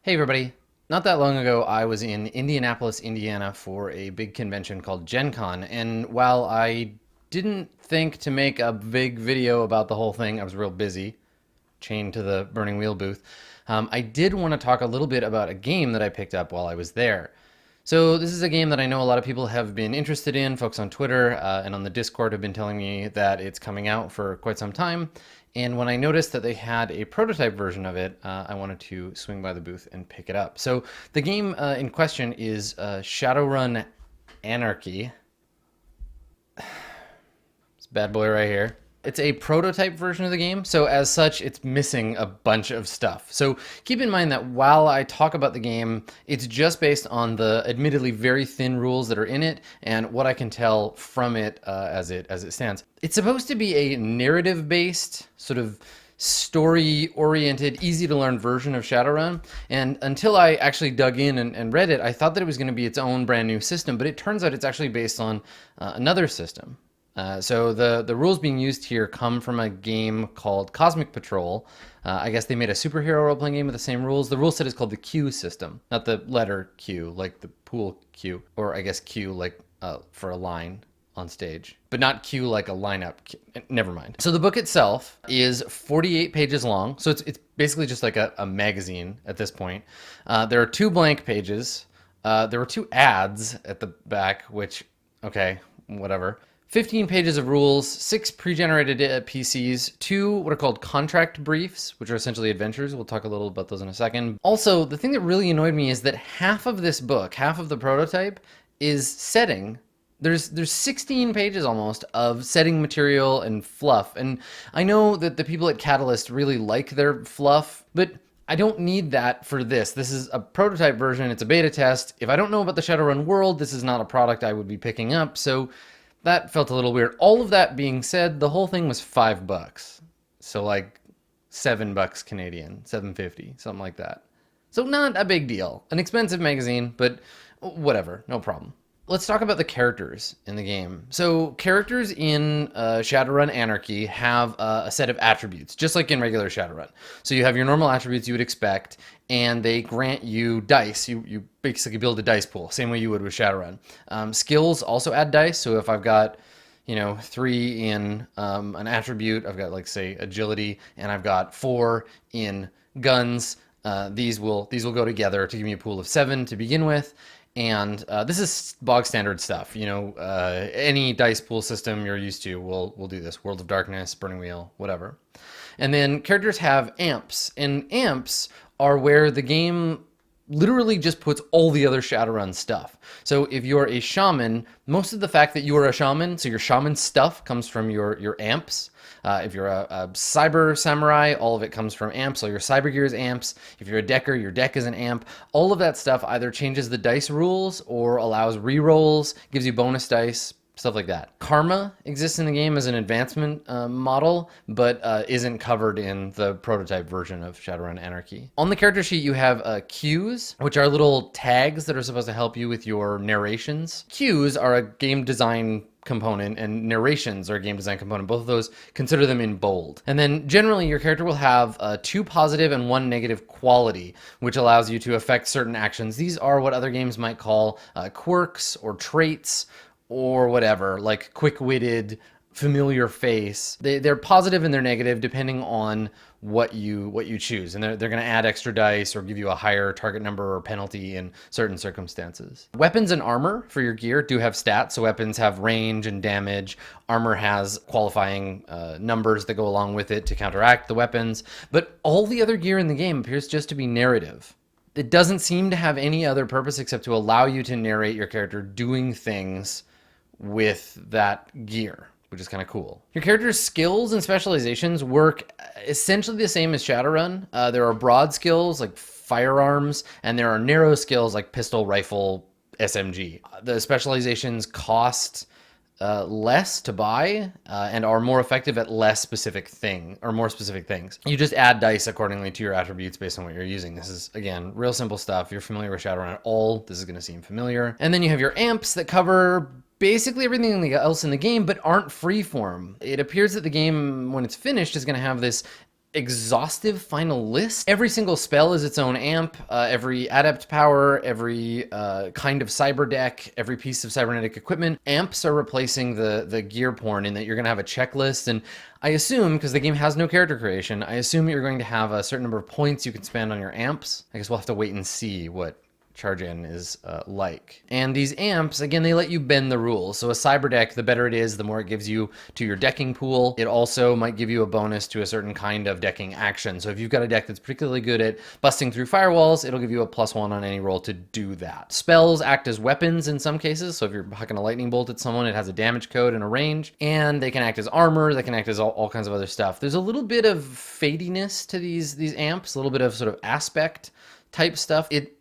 Hey everybody. Not that long ago, I was in Indianapolis, Indiana for a big convention called Gen Con, and while I didn't think to make a big video about the whole thing, I was real busy, chained to the Burning Wheel booth. I did want to talk a little bit about a game that I picked up while I was there. So this is a game that I know a lot of people have been interested in. Folks on Twitter and on the Discord have been telling me that it's coming out for quite some time. And when I noticed that they had a prototype version of it, I wanted to swing by the booth and pick it up. So the game in question is Shadowrun Anarchy. It's a bad boy right here. It's a prototype version of the game, so as such, it's missing a bunch of stuff. So keep in mind that while I talk about the game, it's just based on the admittedly very thin rules that are in it and what I can tell from it as it stands. It's supposed to be a narrative-based, sort of story-oriented, easy-to-learn version of Shadowrun. And until I actually dug in and read it, I thought that it was going to be its own brand new system, but it turns out it's actually based on another system. So the rules being used here come from a game called Cosmic Patrol. I guess they made a superhero role-playing game with the same rules. The rule set is called the Q system, not the letter Q, like the pool Q, or I guess Q like for a line on stage, but not Q like a lineup. Never mind. So the book itself is 48 pages long, so it's basically just like a magazine at this point. There are 2 blank pages. There were 2 ads at the back, which, okay, whatever. 15 pages of rules, 6 pre-generated PCs, 2 what are called contract briefs, which are essentially adventures. We'll talk a little about those in a second. Also, the thing that really annoyed me is that half of this book, half of the prototype, is setting. There's 16 pages almost of setting material and fluff. And I know that the people at Catalyst really like their fluff, but I don't need that for this. This is a prototype version. It's a beta test. If I don't know about the Shadowrun world, this is not a product I would be picking up. So that felt a little weird. All of that being said, the whole thing was $5. So like $7 Canadian, 7.50, something like that. So not a big deal. An expensive magazine, but whatever, no problem. Let's talk about the characters in the game. So characters in Shadowrun Anarchy have a set of attributes, just like in regular Shadowrun. So you have your normal attributes you would expect, and they grant you dice. You basically build a dice pool, same way you would with Shadowrun. Skills also add dice, so if I've got 3 in an attribute, I've got like say agility, and I've got 4 in guns, these will go together to give me a pool of 7 to begin with. And this is bog standard stuff. Any dice pool system you're used to will do this. World of Darkness, Burning Wheel, whatever. And then characters have amps, and amps are where the game literally just puts all the other Shadowrun stuff. So if you're a shaman, most of the fact that you are a shaman, so your shaman stuff comes from your amps. If you're a cyber samurai, all of it comes from amps. So your cyber gear is amps. If you're a decker, your deck is an amp. All of that stuff either changes the dice rules or allows rerolls, gives you bonus dice, stuff like that. Karma exists in the game as an advancement model, but isn't covered in the prototype version of Shadowrun Anarchy. On the character sheet, you have cues, which are little tags that are supposed to help you with your narrations. Cues are a game design component, and narrations are a game design component. Both of those, consider them in bold. And then generally your character will have 2 positive and 1 negative quality, which allows you to affect certain actions. These are what other games might call quirks or traits or whatever, like quick-witted, familiar face. They're positive and they're negative depending on what you choose, and they're going to add extra dice or give you a higher target number or penalty in certain circumstances. Weapons and armor for your gear do have stats. So weapons have range and damage. Armor has qualifying numbers that go along with it to counteract the weapons. But all the other gear in the game appears just to be narrative. It doesn't seem to have any other purpose except to allow you to narrate your character doing things with that gear, which is kind of cool. Your character's skills and specializations work essentially the same as Shadowrun. There are broad skills like firearms, and there are narrow skills like pistol, rifle, SMG. The specializations cost less to buy and are more effective at more specific things. You just add dice accordingly to your attributes based on what you're using. This is, again, real simple stuff. If you're familiar with Shadowrun at all, this is going to seem familiar. And then you have your amps that cover basically everything else in the game, but aren't freeform. It appears that the game, when it's finished, is going to have this exhaustive final list. Every single spell is its own amp, every adept power, every kind of cyber deck, every piece of cybernetic equipment. Amps are replacing the gear porn in that you're going to have a checklist. And I assume, because the game has no character creation, I assume you're going to have a certain number of points you can spend on your amps. I guess we'll have to wait and see what Charge In is like. And these amps, again, they let you bend the rules. So a cyber deck, the better it is, the more it gives you to your decking pool. It also might give you a bonus to a certain kind of decking action. So if you've got a deck that's particularly good at busting through firewalls, it'll give you a +1 on any roll to do that. Spells act as weapons in some cases. So if you're hucking a lightning bolt at someone, it has a damage code and a range. And they can act as armor, they can act as all kinds of other stuff. There's a little bit of fadiness to these amps, a little bit of sort of aspect type stuff. It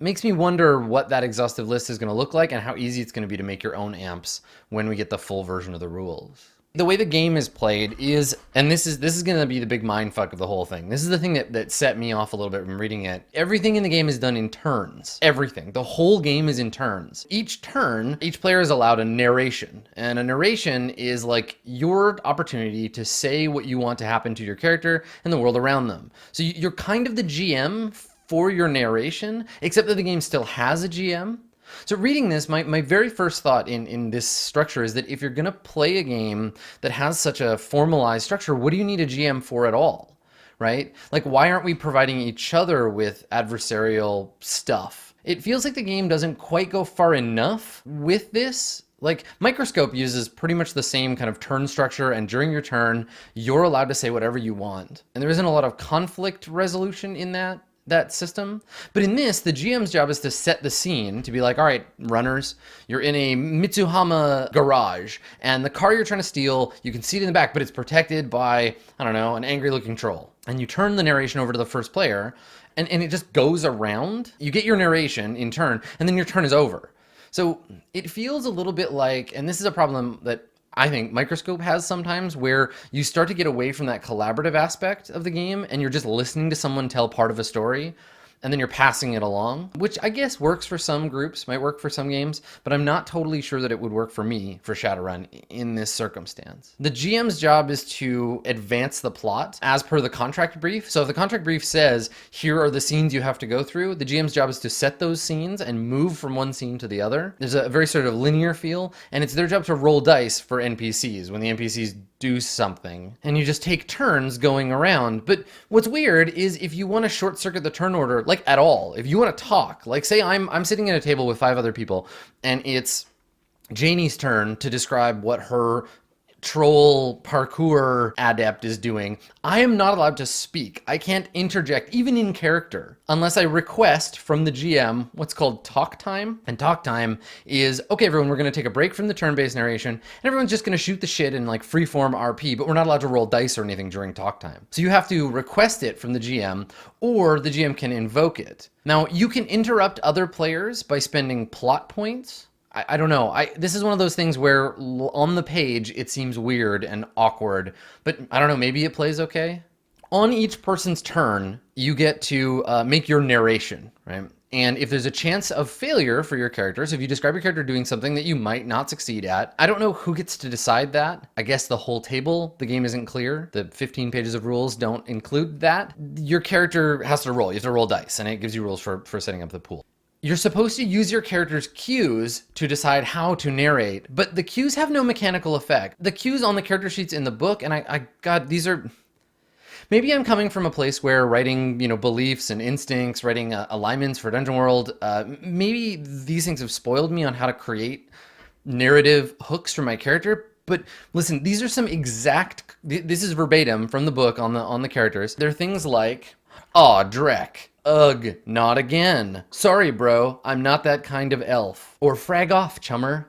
makes me wonder what that exhaustive list is going to look like and how easy it's going to be to make your own amps when we get the full version of the rules. The way the game is played is, and this is going to be the big mindfuck of the whole thing. This is the thing that set me off a little bit from reading it. Everything in the game is done in turns. Everything. The whole game is in turns. Each turn, each player is allowed a narration. And a narration is like your opportunity to say what you want to happen to your character and the world around them. So you're kind of the GM for your narration, except that the game still has a GM. So reading this, my very first thought in this structure is that if you're going to play a game that has such a formalized structure, what do you need a GM for at all, right? Like, why aren't we providing each other with adversarial stuff? It feels like the game doesn't quite go far enough with this. Like, Microscope uses pretty much the same kind of turn structure, and during your turn, you're allowed to say whatever you want. And there isn't a lot of conflict resolution in that system. But in this, the GM's job is to set the scene, to be like, all right, runners, you're in a Mitsuhama garage, and the car you're trying to steal, you can see it in the back, but it's protected by, I don't know, an angry looking troll. And you turn the narration over to the first player, and it just goes around. You get your narration in turn, and then your turn is over. So it feels a little bit like, and this is a problem that I think Microscope has sometimes, where you start to get away from that collaborative aspect of the game and you're just listening to someone tell part of a story and then you're passing it along, which I guess works for some groups, might work for some games, but I'm not totally sure that it would work for me for Shadowrun in this circumstance. The GM's job is to advance the plot as per the contract brief. So if the contract brief says, here are the scenes you have to go through, the GM's job is to set those scenes and move from one scene to the other. There's a very sort of linear feel, and it's their job to roll dice for NPCs when the NPCs do something, and you just take turns going around. But what's weird is if you want to short circuit the turn order, like at all, if you want to talk, like say I'm sitting at a table with 5 other people and it's Janie's turn to describe what her troll parkour adept is doing, I am not allowed to speak. I can't interject, even in character, unless I request from the GM what's called talk time. And talk time is, okay, everyone, we're going to take a break from the turn-based narration, and everyone's just going to shoot the shit in like freeform RP, but we're not allowed to roll dice or anything during talk time. So you have to request it from the GM, or the GM can invoke it. Now, you can interrupt other players by spending plot points. I don't know. This is one of those things where on the page it seems weird and awkward, but I don't know, maybe it plays okay. On each person's turn, you get to make your narration, right? And if there's a chance of failure for your characters, if you describe your character doing something that you might not succeed at, I don't know who gets to decide that. I guess the whole table, the game isn't clear. The 15 pages of rules don't include that. Your character has to roll. You have to roll dice, and it gives you rules for setting up the pool. You're supposed to use your character's cues to decide how to narrate, but the cues have no mechanical effect. The cues on the character sheets in the book, and God, these are... Maybe I'm coming from a place where writing, beliefs and instincts, writing alignments for Dungeon World, maybe these things have spoiled me on how to create narrative hooks for my character. But listen, these are some exact... This is verbatim from the book on the characters. They're things like, "Aw, Drek. Ugh, not again. Sorry, bro, I'm not that kind of elf." Or "Frag off, chummer."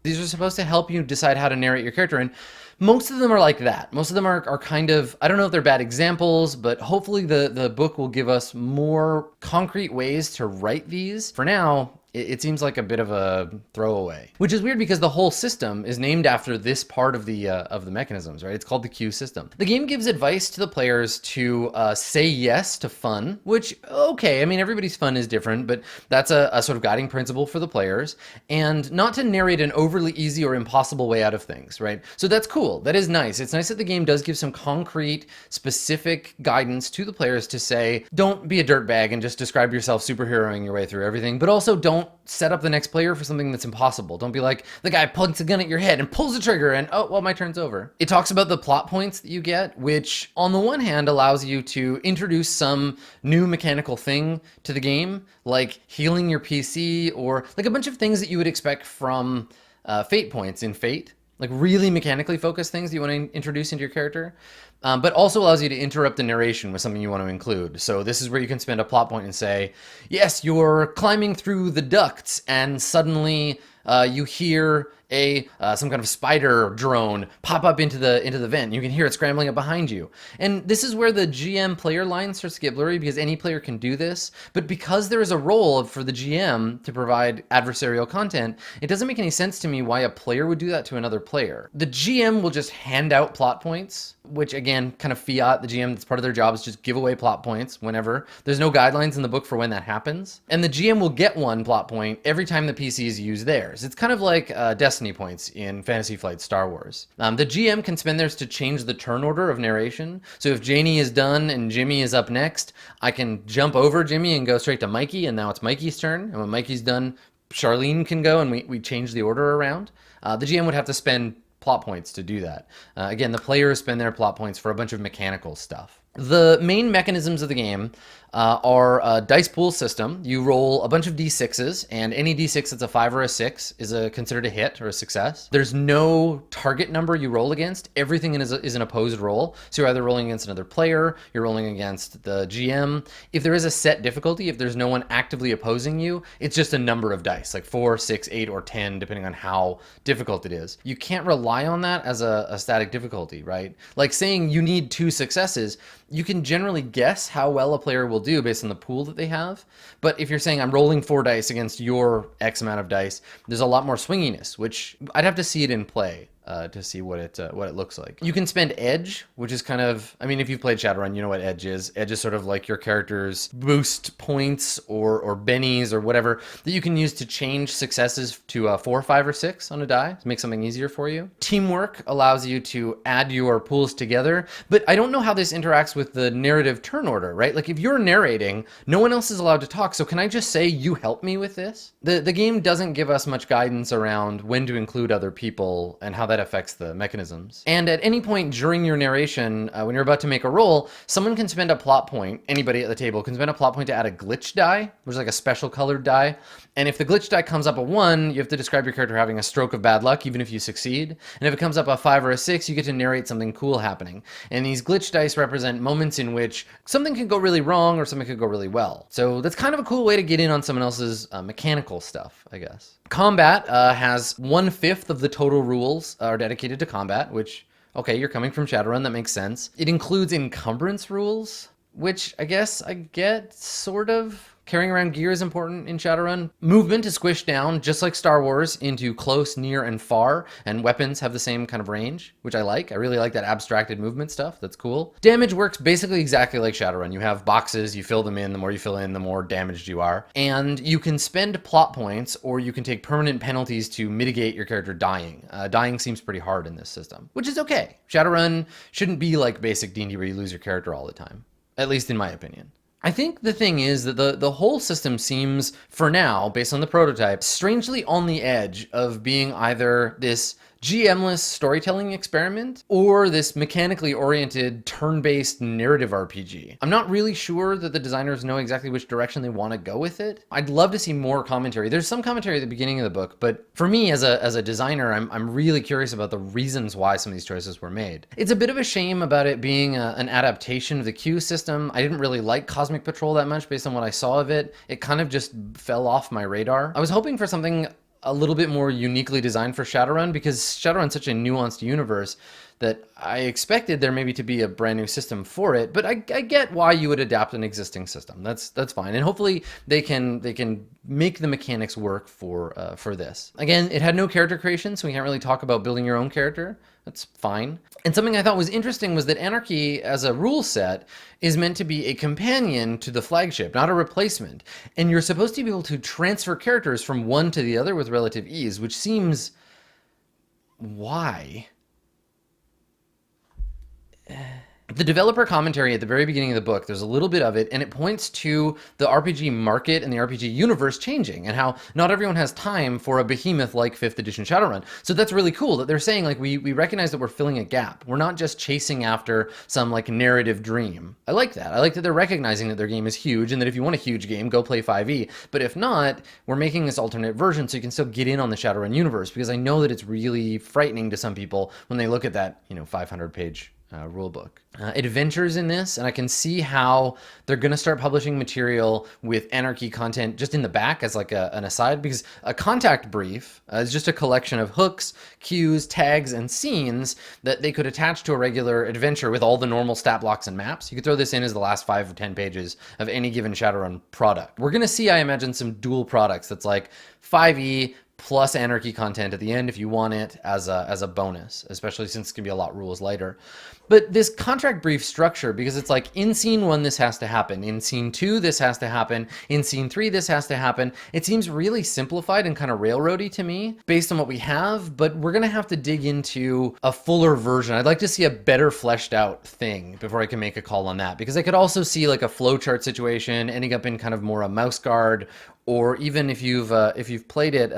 These are supposed to help you decide how to narrate your character, and most of them are like that. Most of them are kind of, I don't know if they're bad examples, but hopefully the book will give us more concrete ways to write these. For now, It seems like a bit of a throwaway, which is weird because the whole system is named after this part of the mechanisms, right? It's called the queue system. The game gives advice to the players to say yes to fun, which, okay, I mean, everybody's fun is different, but that's a sort of guiding principle for the players, and not to narrate an overly easy or impossible way out of things, right? So that's cool. That is nice. It's nice that the game does give some concrete, specific guidance to the players to say, don't be a dirtbag and just describe yourself superheroing your way through everything, but also don't set up the next player for something that's impossible. Don't be like, the guy points a gun at your head and pulls the trigger and, oh, well, my turn's over. It talks about the plot points that you get, which on the one hand allows you to introduce some new mechanical thing to the game, like healing your PC or like a bunch of things that you would expect from fate points in Fate, like really mechanically focused things that you want to introduce into your character. But also allows you to interrupt the narration with something you want to include. So this is where you can spend a plot point and say, yes, you're climbing through the ducts and suddenly you hear some kind of spider drone pop up into the vent. You can hear it scrambling up behind you. And this is where the GM player line starts to get blurry because any player can do this. But because there is a role for the GM to provide adversarial content, it doesn't make any sense to me why a player would do that to another player. The GM will just hand out plot points, which again, kind of fiat. The GM, that's part of their job, is just give away plot points whenever. There's no guidelines in the book for when that happens. And the GM will get one plot point every time the PCs use theirs. It's kind of like Destiny points in Fantasy Flight Star Wars. The GM can spend theirs to change the turn order of narration. So if Janie is done and Jimmy is up next, I can jump over Jimmy and go straight to Mikey, and now it's Mikey's turn. And when Mikey's done, Charlene can go, and we change the order around. The GM would have to spend plot points to do that. Again, the players spend their plot points for a bunch of mechanical stuff. The main mechanisms of the game are a dice pool system. You roll a bunch of d6s, and any d6 that's a 5 or a 6 is considered a hit or a success. There's no target number you roll against. Everything is an opposed roll. So you're either rolling against another player, you're rolling against the GM. If there is a set difficulty, if there's no one actively opposing you, it's just a number of dice, like 4, 6, 8, or 10, depending on how difficult it is. You can't rely on that as a static difficulty, right? Like saying you need 2 successes, you can generally guess how well a player will do based on the pool that they have. But if you're saying I'm rolling 4 dice against your X amount of dice, there's a lot more swinginess, which I'd have to see it in play to see what it looks like. You can spend edge, which is kind of, I mean, if you've played Shadowrun, you know what edge is. Edge is sort of like your character's boost points or bennies or whatever that you can use to change successes to 4, 5, or 6 on a die to make something easier for you. Teamwork allows you to add your pools together, but I don't know how this interacts with the narrative turn order, right? Like if you're narrating, no one else is allowed to talk, so can I just say, you help me with this? The game doesn't give us much guidance around when to include other people and how that affects the mechanisms. And at any point during your narration, when you're about to make a roll, someone can spend a plot point, anybody at the table can spend a plot point to add a glitch die, which is like a special colored die. And if the glitch die comes up a 1, you have to describe your character having a stroke of bad luck, even if you succeed. And if it comes up a 5 or a 6, you get to narrate something cool happening. And these glitch dice represent moments in which something could go really wrong or something could go really well. So that's kind of a cool way to get in on someone else's mechanical stuff, I guess. Combat has 1/5 of the total rules are dedicated to combat, which, okay, you're coming from Shadowrun, that makes sense. It includes encumbrance rules, which I guess I get, sort of. Carrying around gear is important in Shadowrun. Movement is squished down, just like Star Wars, into close, near, and far, and weapons have the same kind of range, which I like. I really like that abstracted movement stuff. That's cool. Damage works basically exactly like Shadowrun. You have boxes, you fill them in. The more you fill in, the more damaged you are. And you can spend plot points, or you can take permanent penalties to mitigate your character dying. Dying seems pretty hard in this system, which is okay. Shadowrun shouldn't be like basic D&D where you lose your character all the time, at least in my opinion. I think the thing is that the whole system seems, for now, based on the prototype, strangely on the edge of being either this GM-less storytelling experiment or this mechanically oriented turn-based narrative RPG. I'm not really sure that the designers know exactly which direction they want to go with it. I'd love to see more commentary. There's some commentary at the beginning of the book, but for me as a designer, I'm really curious about the reasons why some of these choices were made. It's a bit of a shame about it being an adaptation of the queue system. I didn't really like Cosmic Patrol that much based on what I saw of it. It kind of just fell off my radar. I was hoping for something a little bit more uniquely designed for Shadowrun, because Shadowrun's such a nuanced universe that I expected there maybe to be a brand new system for it, but I get why you would adapt an existing system. That's fine, and hopefully they can make the mechanics work for this. Again, it had no character creation, so we can't really talk about building your own character. That's fine. And something I thought was interesting was that Anarchy as a rule set is meant to be a companion to the flagship, not a replacement. And you're supposed to be able to transfer characters from one to the other with relative ease, which seems... why? The developer commentary at the very beginning of the book, there's a little bit of it, and it points to the RPG market and the RPG universe changing, and how not everyone has time for a behemoth like 5th edition Shadowrun. So that's really cool that they're saying, like, we recognize that we're filling a gap. We're not just chasing after some, like, narrative dream. I like that. I like that they're recognizing that their game is huge, and that if you want a huge game, go play 5e. But if not, we're making this alternate version so you can still get in on the Shadowrun universe, because I know that it's really frightening to some people when they look at that, 500-page rule book. Adventures in this, and I can see how they're going to start publishing material with Anarchy content just in the back as like an aside, because a contact brief is just a collection of hooks, cues, tags, and scenes that they could attach to a regular adventure with all the normal stat blocks and maps. You could throw this in as the last 5 or 10 pages of any given Shadowrun product. We're going to see, I imagine, some dual products that's like 5e plus Anarchy content at the end if you want it as a bonus, especially since it's gonna be a lot rules lighter. But this contract brief structure, because it's like in scene 1 this has to happen, in scene 2 this has to happen, in scene 3 this has to happen, it seems really simplified and kind of railroady to me based on what we have, but we're gonna have to dig into a fuller version. I'd like to see a better fleshed out thing before I can make a call on that, because I could also see like a flowchart situation ending up in kind of more a mouse guard, or even if you've played it,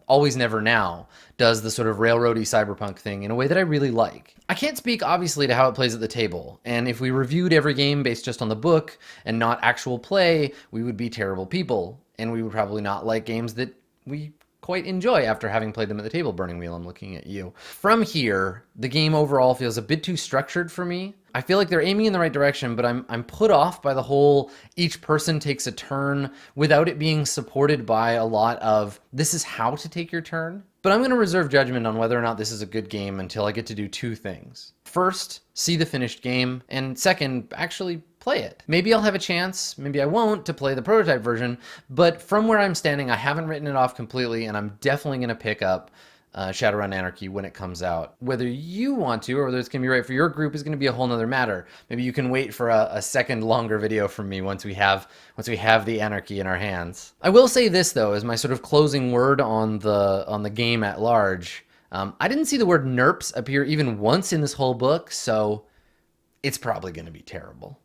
Always Never Now does the sort of railroady cyberpunk thing in a way that I really like. I can't speak obviously to how it plays at the table, and if we reviewed every game based just on the book and not actual play, we would be terrible people, and we would probably not like games that we quite enjoy after having played them at the table. Burning Wheel, I'm looking at you. From here, the game overall feels a bit too structured for me. I feel like they're aiming in the right direction, but I'm put off by the whole each person takes a turn without it being supported by a lot of this is how to take your turn. But I'm going to reserve judgment on whether or not this is a good game until I get to do 2 things. First, see the finished game, and second, actually play it. Maybe I'll have a chance, maybe I won't, to play the prototype version, but from where I'm standing, I haven't written it off completely, and I'm definitely going to pick up Shadowrun Anarchy when it comes out. Whether you want to, or whether it's going to be right for your group, is going to be a whole nother matter. Maybe you can wait for a second longer video from me once we have the Anarchy in our hands. I will say this though, as my sort of closing word on the game at large. I didn't see the word NERPs appear even once in this whole book, so it's probably going to be terrible.